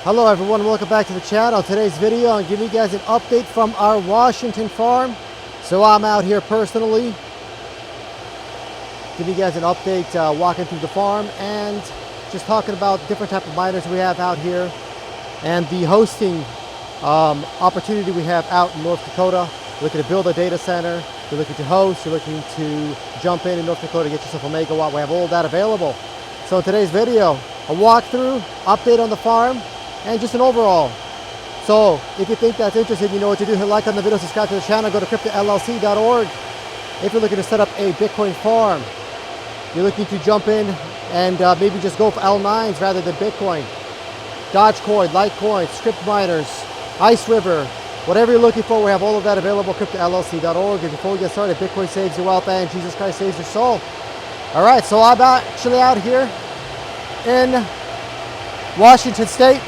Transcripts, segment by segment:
Hello everyone, welcome back to the channel. Today's video, I'm giving you guys an update from our Washington farm. So I'm out here personally, giving you guys an update, walking through the farm and just talking about different type of miners we have out here and the hosting opportunity we have out in North Dakota. You're looking to build a data center, you're looking to host, you're looking to jump in North Dakota, get yourself a megawatt. We have all that available. So in today's video, a walkthrough, update on the farm, and just an overall. So if you think that's interesting, you know what to do. Hit like on the video, subscribe to the channel, go to cryptollc.org. If you're looking to set up a Bitcoin farm, you're looking to jump in and maybe just go for L9s rather than Bitcoin, Dogecoin, Litecoin, script miners, Ice River, whatever you're looking for, we have all of that available, cryptollc.org. And before we get started, Bitcoin saves your wealth and Jesus Christ saves your soul. All right, so I'm actually out here in Washington State.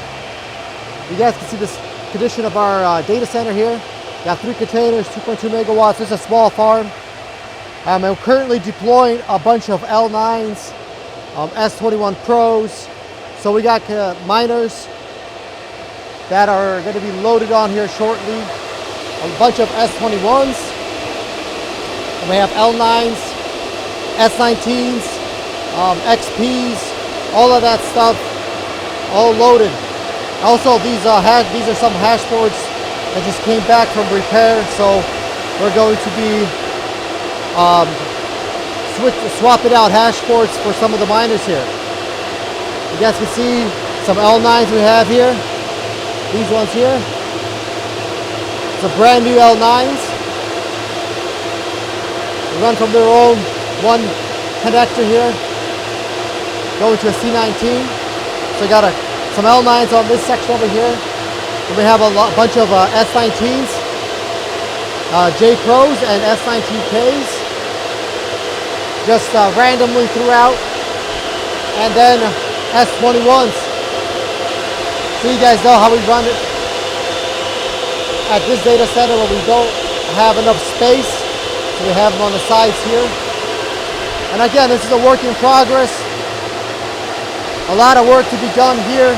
You guys can see this condition of our data center here. Got 3 containers, 2.2 megawatts. This is a small farm. I'm currently deploying a bunch of L9s, S21 Pros. So we got miners that are going to be loaded on here shortly. A bunch of S21s. And we have L9s, S19s, XPs, all of that stuff, all loaded. Also, these are some hash boards that just came back from repair, so we're going to be swapping out hash boards for some of the miners here. You guys can see some L9s we have here. These ones here. It's a brand new L9s. They run from their own one connector here, going to a C19. So we got some L9s on this section over here. And we have a bunch of S19s, J Pros and S19Ks, just randomly throughout, and then S21s. So you guys know how we run it at this data center where we don't have enough space, so we have them on the sides here. And again, this is a work in progress. A lot of work to be done here,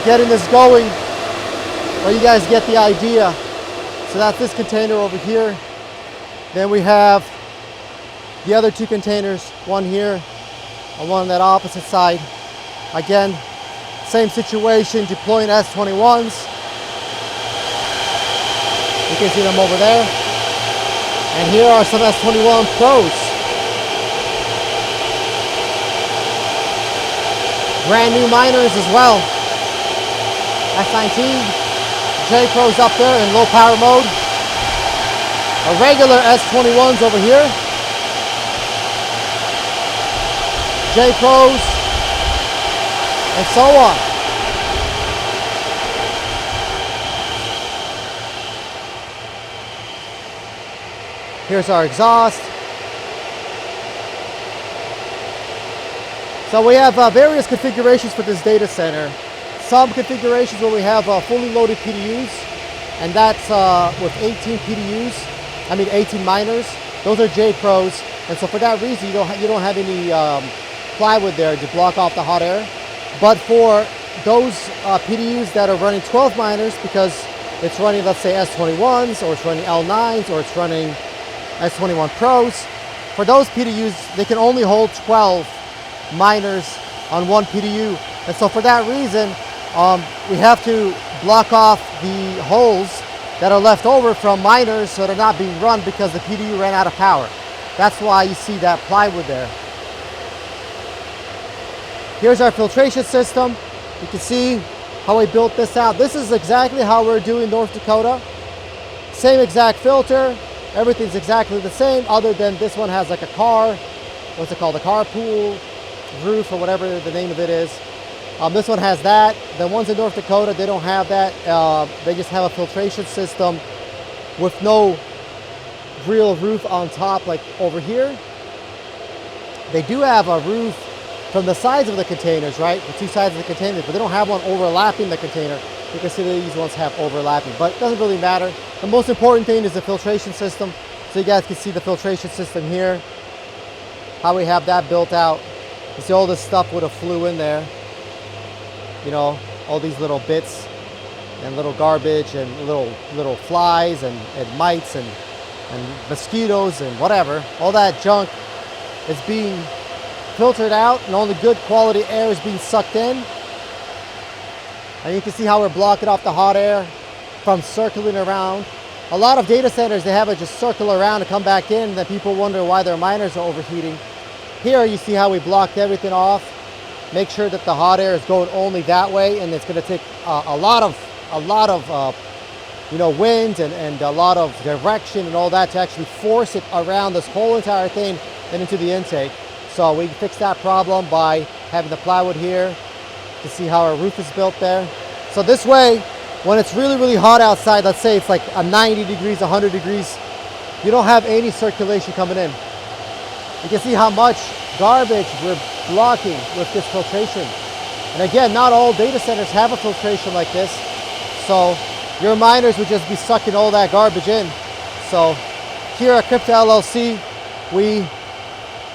getting this going, but you guys get the idea. So that's this container over here. Then we have the other 2 containers, one here and one on that opposite side. Again, same situation, deploying S21s. You can see them over there. And here are some S21 Pros. Brand new miners as well. S19, J Pros up there in low power mode. A regular S21s over here. J Pros, and so on. Here's our exhaust. So we have various configurations for this data center. Some configurations where we have fully loaded PDUs, and that's with 18 PDUs. I mean 18 miners. Those are J Pros, and so for that reason, you don't have any plywood there to block off the hot air. But for those PDUs that are running 12 miners, because it's running, let's say, S21s, or it's running L9s, or it's running S21 Pros, for those PDUs, they can only hold 12 miners on one PDU. And so for that reason, we have to block off the holes that are left over from miners so they're not being run because the PDU ran out of power. That's why you see that plywood there. Here's our filtration system. You can see how we built this out. This is exactly how we're doing North Dakota. Same exact filter. Everything's exactly the same, other than this one has like a car, what's it called, a carpool roof or whatever the name of it is. This one has that. The ones in North Dakota, they don't have that. They just have a filtration system with no real roof on top like over here. They do have a roof from the sides of the containers, right? The 2 sides of the containers, but they don't have one overlapping the container. You can see that these ones have overlapping, but it doesn't really matter. The most important thing is the filtration system. So you guys can see the filtration system here, how we have that built out. You see all this stuff would have flew in there. You know, all these little bits and little garbage and little flies and mites and mosquitoes and whatever. All that junk is being filtered out and only good quality air is being sucked in. And you can see how we're blocking off the hot air from circling around. A lot of data centers, they have it just circle around and come back in, and then people wonder why their miners are overheating. Here you see how we blocked everything off. Make sure that the hot air is going only that way, and it's going to take a lot of wind and a lot of direction and all that to actually force it around this whole entire thing and into the intake. So we fixed that problem by having the plywood here to see how our roof is built there. So this way, when it's really hot outside, let's say it's like a 90 degrees, 100 degrees, you don't have any circulation coming in. You can see how much garbage we're blocking with this filtration. And again, not all data centers have a filtration like this, so your miners would just be sucking all that garbage in. So here at Crypto LLC, we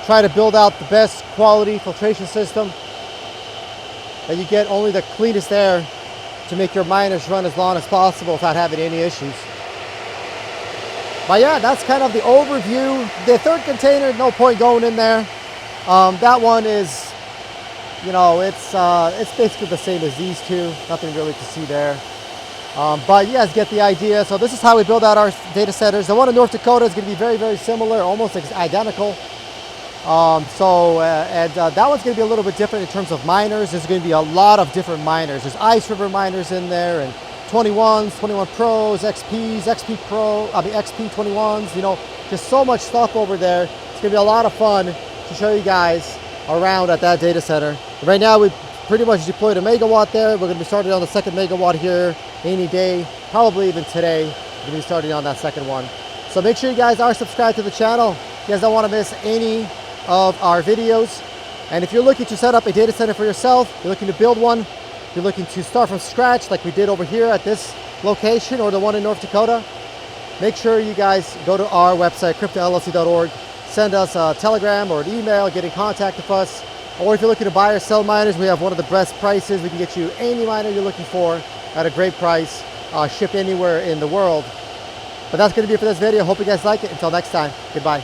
try to build out the best quality filtration system, and you get only the cleanest air to make your miners run as long as possible without having any issues. But yeah, that's kind of the overview. The third container, no point going in there. That one is, it's basically the same as these two. Nothing really to see there. But you guys get the idea. So this is how we build out our data centers. The one in North Dakota is going to be very similar, almost identical. That one's going to be a little bit different in terms of miners. There's going to be a lot of different miners. There's Ice River miners in there, and 21s, 21 Pros, XPs, XP 21s, just so much stuff over there. It's going to be a lot of fun to show you guys around at that data center. Right now, we pretty much deployed a megawatt there. We're going to be starting on the second megawatt here any day, probably even today. We're going to be starting on that second one. So make sure you guys are subscribed to the channel. You guys don't want to miss any of our videos. And if you're looking to set up a data center for yourself, you're looking to build one, you're looking to start from scratch like we did over here at this location or the one in North Dakota, make sure you guys go to our website, cryptollc.org, send us a telegram or an email, get in contact with us. Or if you're looking to buy or sell miners, we have one of the best prices. We can get you any miner you're looking for at a great price, shipped anywhere in the world. But that's going to be it for this video. Hope you guys like it. Until next time, goodbye.